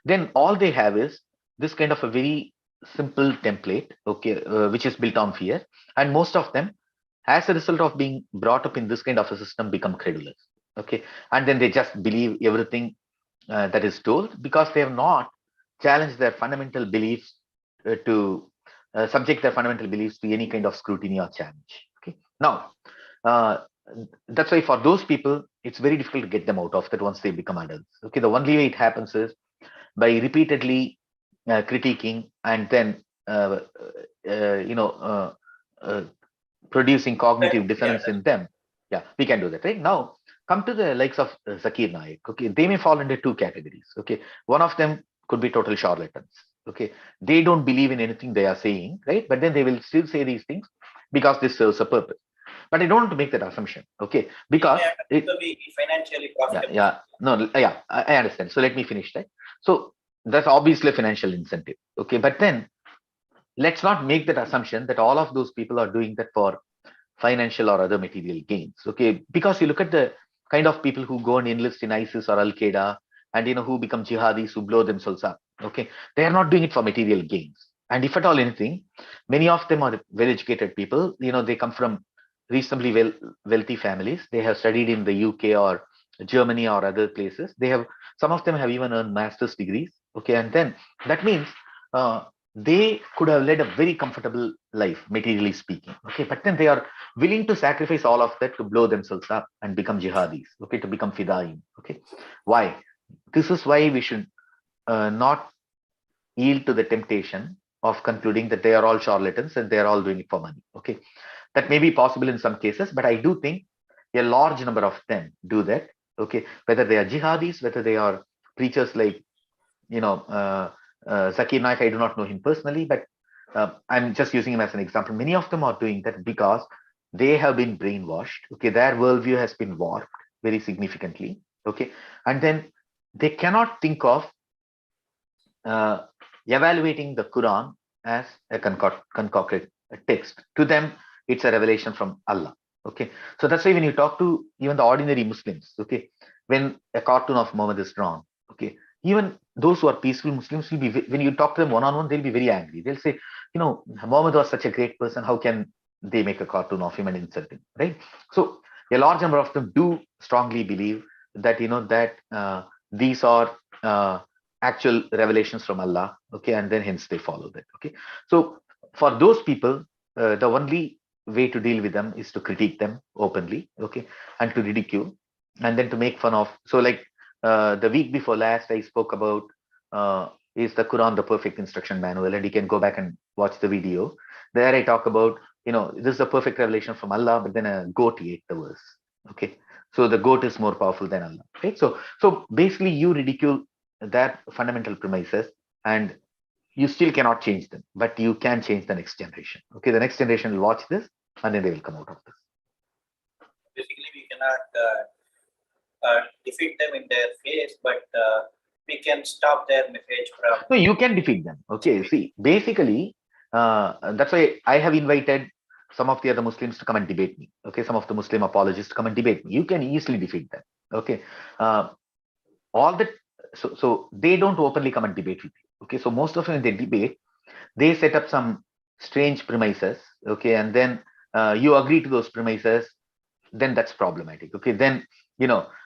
Speaker 1: then all they have is this kind of a very simple template, okay, which is built on fear, and most of them, as a result of being brought up in this kind of a system, become credulous. Okay, and then they just believe everything that is told, because they have not challenged their fundamental beliefs to subject their fundamental beliefs to any kind of scrutiny or challenge. Okay, now that's why for those people it's very difficult to get them out of that once they become adults. Okay, the only way it happens is by repeatedly critiquing, and then uh, producing cognitive
Speaker 5: Yeah,
Speaker 1: dissonance in them. Yeah, we can do that, right? Now, come to the likes of Zakir Naik. Okay, they may fall into two categories. Okay, one of them could be total charlatans. Okay, they don't believe in anything they are saying, right? But then they will still say these things because this serves a purpose. But I don't want to make that assumption. Okay,
Speaker 5: they
Speaker 1: because
Speaker 5: may
Speaker 1: it,
Speaker 5: also be financially
Speaker 1: yeah,
Speaker 5: profitable.
Speaker 1: yeah, no, yeah, I understand. So let me finish that. So that's obviously a financial incentive. Okay, but then let's not make that assumption that all of those people are doing that for financial or other material gains. Okay, because you look at the kind of people who go and enlist in ISIS or Al Qaeda, and who become jihadis who blow themselves up. Okay, they are not doing it for material gains. And if at all anything, many of them are well-educated people. They come from reasonably wealthy families. They have studied in the UK or Germany or other places. Some of them have even earned master's degrees. Okay, and then that means uh, they could have led a very comfortable life, materially speaking. Okay, but then they are willing to sacrifice all of that to blow themselves up and become jihadis. Okay, to become fidaim. Okay, why? This is why we should not yield to the temptation of concluding that they are all charlatans and they are all doing it for money. Okay, that may be possible in some cases, but I do think a large number of them do that. Okay, whether they are jihadis, whether they are preachers like Zakir Naik. I do not know him personally, but I'm just using him as an example. Many of them are doing that because they have been brainwashed. Okay, their worldview has been warped very significantly. Okay, and then they cannot think of uh, evaluating the Quran as a concocted text. To them, it's a revelation from Allah. Okay, so that's why when you talk to even the ordinary Muslims, okay, when a cartoon of Muhammad is drawn, okay, even those who are peaceful Muslims will be, when you talk to them one on one, they'll be very angry. They'll say, Muhammad was such a great person. How can they make a cartoon of him and insult him, right? So a large number of them do strongly believe that these are actual revelations from Allah. Okay, and then hence they follow that. Okay, so for those people, the only way to deal with them is to critique them openly. Okay, and to ridicule, and then to make fun of. So like the week before last, I spoke about is the Quran the perfect instruction manual, and you can go back and watch the video. There I talk about this is a perfect revelation from Allah, but then a goat ate the verse. Okay, so the goat is more powerful than Allah. Right? So basically, you ridicule that fundamental premises, and you still cannot change them, but you can change the next generation. Okay, the next generation will watch this, and then they will come out of this.
Speaker 5: Basically, we cannot defeat them in their face, but we can stop their message from.
Speaker 1: No, you can defeat them. Okay, see, basically, that's why I have invited some of the other Muslims to come and debate me. Okay, some of the Muslim apologists to come and debate me. You can easily defeat them. Okay, all that. So they don't openly come and debate with you. Okay, so most of them when they debate, they set up some strange premises. Okay, and then you agree to those premises, then that's problematic. Okay, then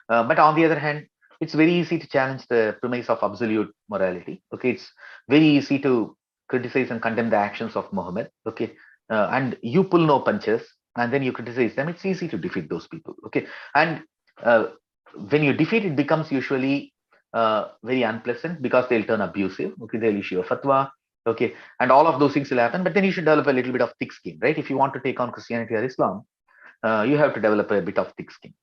Speaker 1: but on the other hand, it's very easy to challenge the premise of absolute morality. Okay, it's very easy to criticize and condemn the actions of Muhammad. Okay, and you pull no punches, and then you criticize them. It's easy to defeat those people. Okay, and when you defeat, it becomes usually very unpleasant because they'll turn abusive. Okay, they'll issue a fatwa. Okay, and all of those things will happen. But then you should develop a little bit of thick skin, right? If you want to take on Christianity or Islam, you have to develop a bit of thick skin.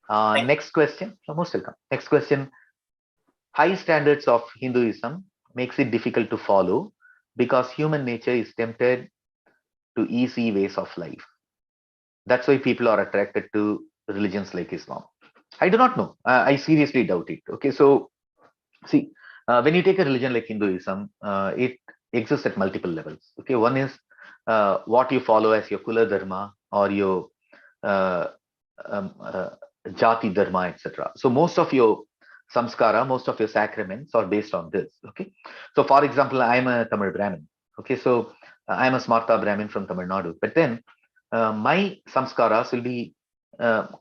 Speaker 1: Next question. Most welcome. Next question. High standards of Hinduism makes it difficult to follow because human nature is tempted to easy ways of life. That's why people are attracted to religions like Islam. I do not know. I seriously doubt it. Okay, so see, when you take a religion like Hinduism, it exists at multiple levels. Okay, one is what you follow as your Kula Dharma or your uh, Jati Dharma, etc. So most of your samskara, most of your sacraments are based on this. Okay, so for example, I'm a Tamil Brahmin. Okay, so I'm a Smarta Brahmin from Tamil Nadu, but then my samskaras will be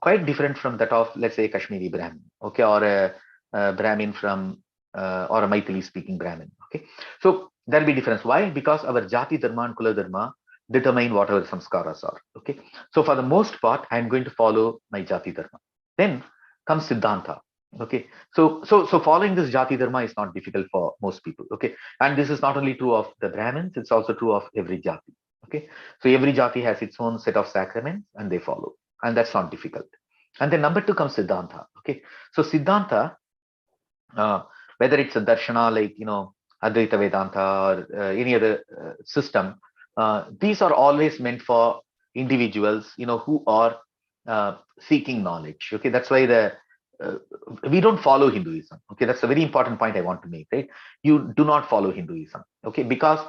Speaker 1: quite different from that of, let's say, a Kashmiri Brahmin, okay, or a Brahmin from or a Maithili speaking Brahmin. Okay, so there'll be difference. Why? Because our Jati Dharma and Kula Dharma determine what our samskaras are. Okay, so for the most part, I'm going to follow my Jati Dharma. Then comes Siddhanta. Okay, so following this Jati Dharma is not difficult for most people. Okay, and this is not only true of the Brahmins; it's also true of every Jati. Okay, so every jati has its own set of sacraments and they follow, and that's not difficult. And then number two comes Siddhanta. Okay, so Siddhanta, uh, whether it's a darshana like Advaita Vedanta or any other system, these are always meant for individuals who are seeking knowledge. Okay, that's why the uh, we don't follow Hinduism. Okay, that's a very important point I want to make. Right, you do not follow Hinduism. Okay, because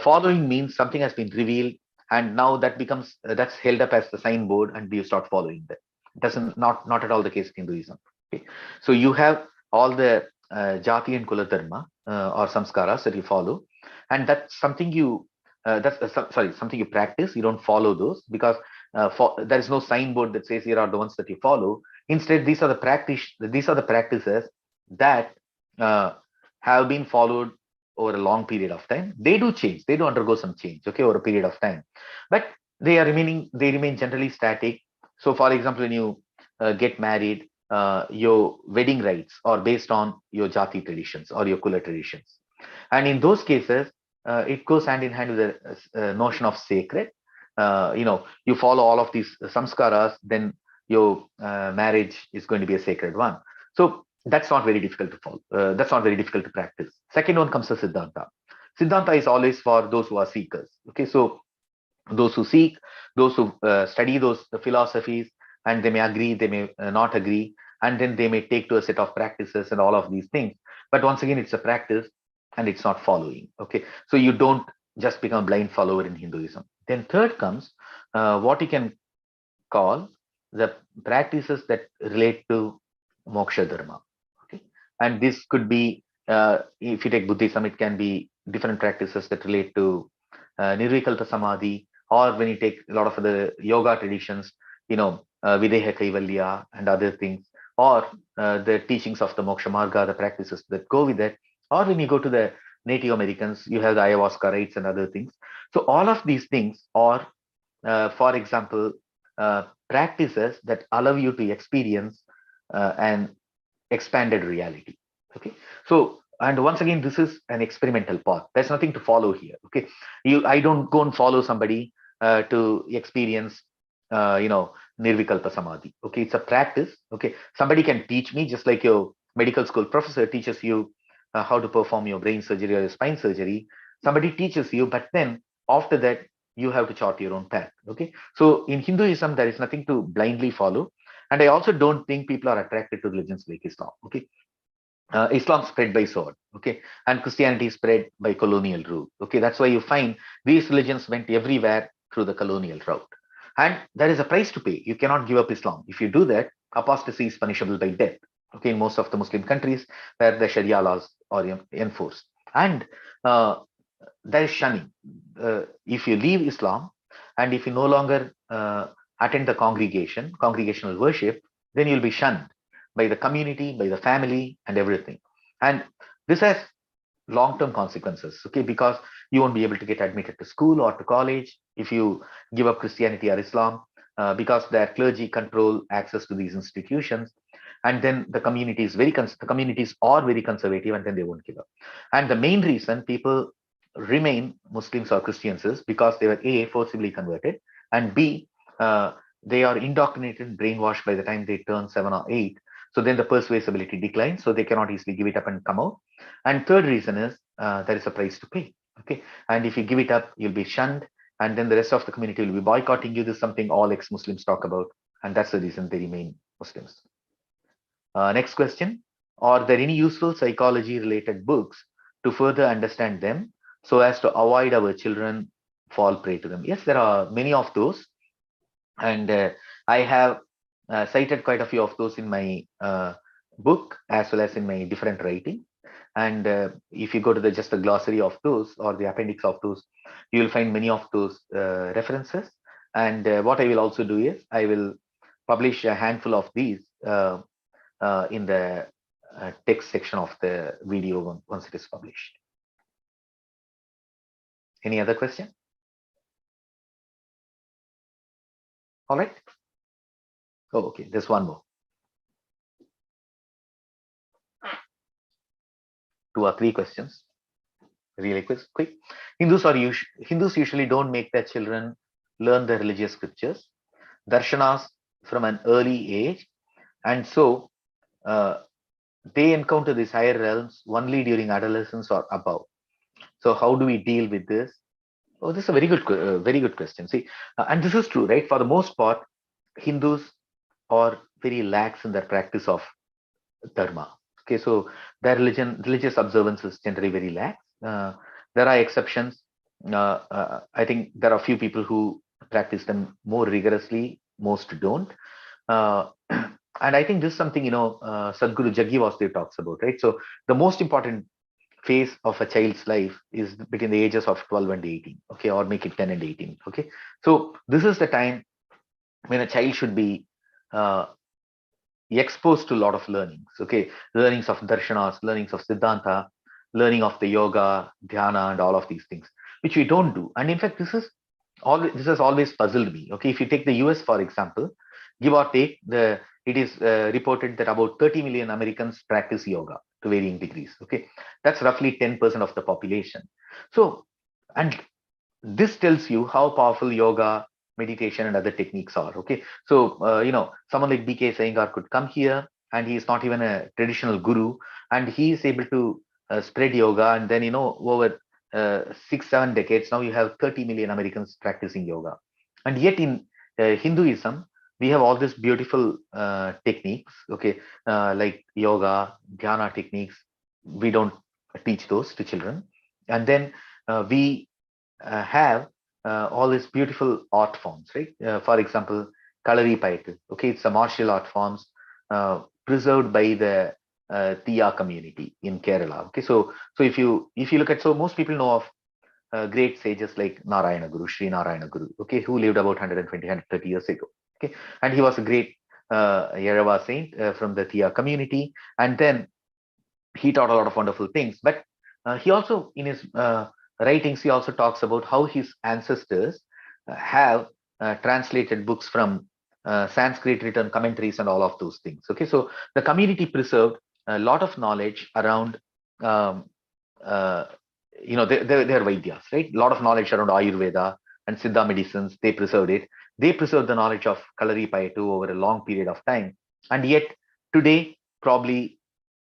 Speaker 1: following means something has been revealed, and now that becomes that's held up as the signboard, and you start following that. It doesn't not at all the case in Hinduism. Okay, so you have all the jati and kula dharma or samskaras that you follow, and that's something you sorry, something you practice. You don't follow those because there is no signboard that says here are the ones that you follow. Instead, these are the practices that uh, have been followed over a long period of time. They do change, they do undergo some change, okay, over a period of time, but they remain generally static. So for example, when you get married, your wedding rites are based on your jati traditions or your kula traditions, and in those cases it goes hand in hand with the notion of sacred. You follow all of these samskaras, then your marriage is going to be a sacred one. So that's not very difficult to follow. That's not very difficult to practice. Second one comes to Siddhanta. Siddhanta is always for those who are seekers. Okay, so those who seek, those who study those philosophies, and they may agree, they may not agree, and then they may take to a set of practices and all of these things. But once again, it's a practice and it's not following. Okay, so you don't just become a blind follower in Hinduism. Then third comes what you can call the practices that relate to moksha dharma. Okay, and this could be if you take Buddhism, it can be different practices that relate to nirvikalpa samadhi, or when you take a lot of the yoga traditions, videha kaivalya and other things, or the teachings of the moksha marga, the practices that go with it, or when you go to the Native Americans, you have the ayahuasca rites and other things. So all of these things are for example, practices that allow you to experience an expanded reality. Okay, so and once again, this is an experimental path. There's nothing to follow here. Okay, I don't go and follow somebody to experience, nirvikalpa samadhi. Okay, it's a practice. Okay, somebody can teach me, just like your medical school professor teaches you how to perform your brain surgery or your spine surgery. Somebody teaches you, but then after that you have to chart your own path. Okay, so in Hinduism there is nothing to blindly follow, and I also don't think people are attracted to religions like Islam. Okay, Islam spread by sword. Okay, and Christianity spread by colonial rule. Okay, that's why you find these religions went everywhere through the colonial route, and there is a price to pay. You cannot give up Islam. If you do that, apostasy is punishable by death. Okay, in most of the Muslim countries where the Sharia laws are enforced, and uh, there is shunning. If you leave Islam and if you no longer attend the congregational worship, then you'll be shunned by the community, by the family, and everything. And this has long-term consequences, okay? Because you won't be able to get admitted to school or to college if you give up Christianity or Islam, because their clergy control access to these institutions, and then the communities are very conservative, and then they won't give up. And the main reason people remain Muslims or Christians is because they were A, forcibly converted, and B, they are indoctrinated, brainwashed by the time they turn 7 or 8. So then the persuasibility declines, so they cannot easily give it up and come out. And third reason is there is a price to pay. Okay, and if you give it up, you'll be shunned, and then the rest of the community will be boycotting you. This is something all ex-Muslims talk about, and that's the reason they remain Muslims. Next question: are there any useful psychology-related books to further understand them, so as to avoid our children fall prey to them? Yes, there are many of those, and I have cited quite a few of those in my book as well as in my different writing. And if you go to just the glossary of those or the appendix of those, you will find many of those references. And what I will also do is I will publish a handful of these in the text section of the video once it is published. Any other question? All right. Oh, okay. There's one more. 2 or 3 questions. really quick. Hindus usually don't make their children learn the religious scriptures, darshanas from an early age, and so uh, they encounter these higher realms only during adolescence or above. So how do we deal with this? Oh, this is a very good question. See, and this is true, right? For the most part, Hindus are very lax in their practice of dharma. Okay, so their religious observance is generally very lax. There are exceptions. I think there are a few people who practice them more rigorously. Most don't. Uh, and I think this is something Sadhguru Jaggi Vasudev talks about, right? So the most important phase of a child's life is between the ages of 12 and 18, okay, or make it 10 and 18, okay. So this is the time when a child should be uh, exposed to a lot of learnings, okay, learnings of darshanas, learnings of siddhanta, learning of the yoga, dhyana, and all of these things, which we don't do. And in fact, this has always puzzled me. Okay, if you take the US for example, give or take, it is reported that about 30 million Americans practice yoga to varying degrees. Okay, that's roughly 10% of the population. So, and this tells you how powerful yoga, meditation, and other techniques are. Okay, so someone like BK Sayengar could come here, and he is not even a traditional guru, and he is able to spread yoga, and then over 6-7 decades now you have 30 million Americans practicing yoga, and yet in Hinduism we have all these beautiful techniques. Okay, like yoga, dhyana techniques. We don't teach those to children, and then we have all these beautiful art forms, right? For example, Kalari Payattu. Okay, it's a martial art forms preserved by the Tiya community in Kerala. Okay, so if you look at, so most people know of great sages like Narayana Guru, Sri Narayana Guru. Okay, who lived about 120, 130 years ago. Okay, and he was a great Yarava saint from the Tiya community, and then he taught a lot of wonderful things. But he also, in his writings, he also talks about how his ancestors have translated books from Sanskrit, written commentaries, and all of those things. Okay, so the community preserved a lot of knowledge around, um, uh, their Vaidyas, right? A lot of knowledge around Ayurveda and Siddha medicines. They preserved it. They preserved the knowledge of Kalari Payattu over a long period of time, and yet today probably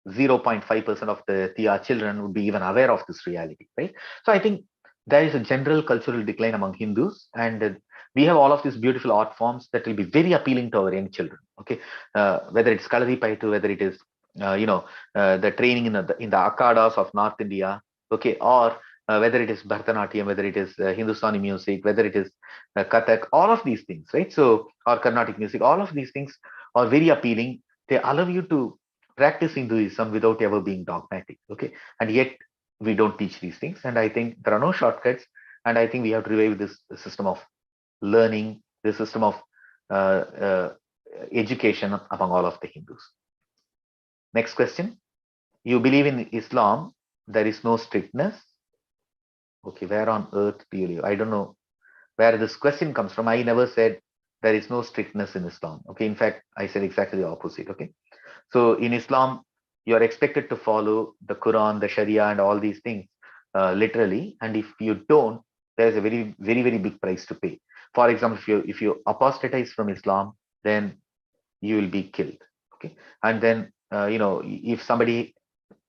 Speaker 1: 0.5% of the Tia children would be even aware of this reality, right? So I think there is a general cultural decline among Hindus, and we have all of these beautiful art forms that will be very appealing to our young children. Okay, whether it's Kalari Paitu, whether it is the training in the akadas of North India, okay, or whether it is Bharatanatyam, whether it is Hindustani music, whether it is Kathak, all of these things, right? So, or Carnatic music, all of these things are very appealing. They allow you to practice Hinduism without ever being dogmatic. Okay, and yet we don't teach these things, and I think there are no shortcuts, and I think we have to revive this system of learning, the system of uh, uh, education among all of the Hindus. Next question: you believe in Islam there is no strictness? Okay, where on earth do you live? I don't know where this question comes from. I never said there is no strictness in Islam. Okay, in fact I said exactly the opposite. Okay, so in Islam, you are expected to follow the Quran, the Sharia, and all these things literally. And if you don't, there's a very, very, very big price to pay. For example, if you apostatize from Islam, then you will be killed. Okay, and then if somebody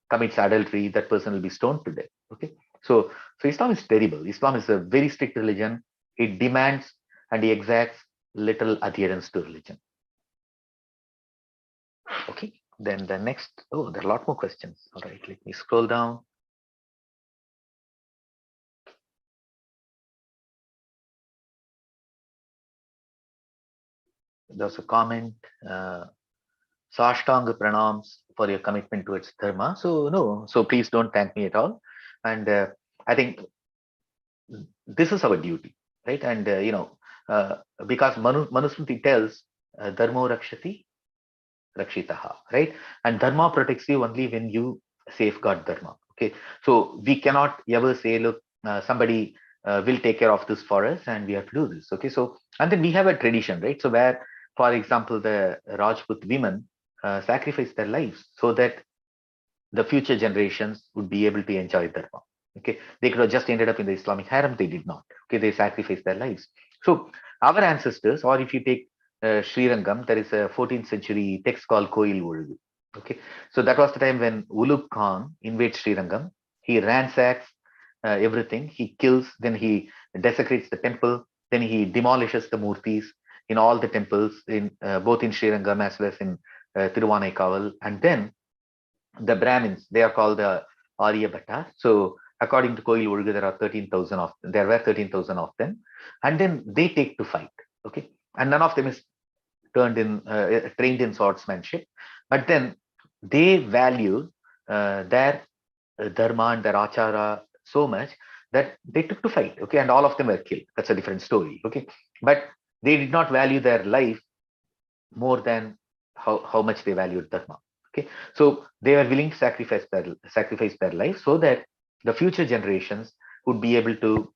Speaker 1: commits adultery, that person will be stoned to death. Okay, so Islam is terrible. Islam is a very strict religion. It demands and exacts little adherence to religion. Okay, then the next, oh, there are a lot more questions. All right, let me scroll down. There's a comment, Sashtanga pranams for your commitment towards Dharma. So, no, so please don't thank me at all. And I think this is our duty, right? And, because Manusmriti tells, Dharmo Rakshati, Rakshitaha, right? And Dharma protects you only when you safeguard Dharma. Okay, so we cannot ever say, look, somebody will take care of this for us, and we have to do this. Okay, so and then we have a tradition, right? So where, for example, the Rajput women sacrifice their lives so that the future generations would be able to enjoy Dharma. Okay, they could have just ended up in the Islamic harem. They did not. Okay, they sacrificed their lives. So our ancestors, or if you take Sri Rangam, there is a 14th century text called Koil Ulugu. Okay, so that was the time when Ulugh Khan invades Sri Rangam. He ransacks everything. He kills, then he desecrates the temple, then he demolishes the murtis in all the temples, in both in Sri Rangam as well as in Tiruvannaikaval, and then the Brahmins, they are called the Arya Bhatta. So according to Koil Urga, there were 13,000 of them. And then they take to fight. Okay. And none of them is trained in swordsmanship. But then they value their dharma and their achara so much that they took to fight. Okay. And all of them were killed. That's a different story. Okay. But they did not value their life more than how much they valued dharma. Okay, so they were willing to sacrifice their life so that the future generations would be able to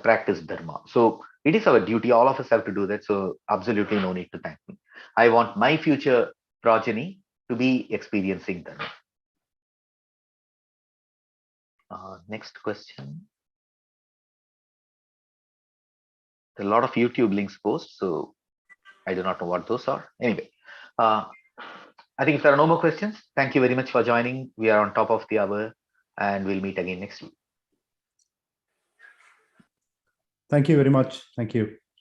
Speaker 1: practice dharma. So it is our duty. All of us have to do that. So absolutely no need to thank me. I want my future progeny to be experiencing dharma. Next question. There are a lot of YouTube links posts, so I do not know what those are. Anyway, I think if there are no more questions, thank you very much for joining. We are on top of the hour and we'll meet again next week.
Speaker 4: Thank you very much. Thank you.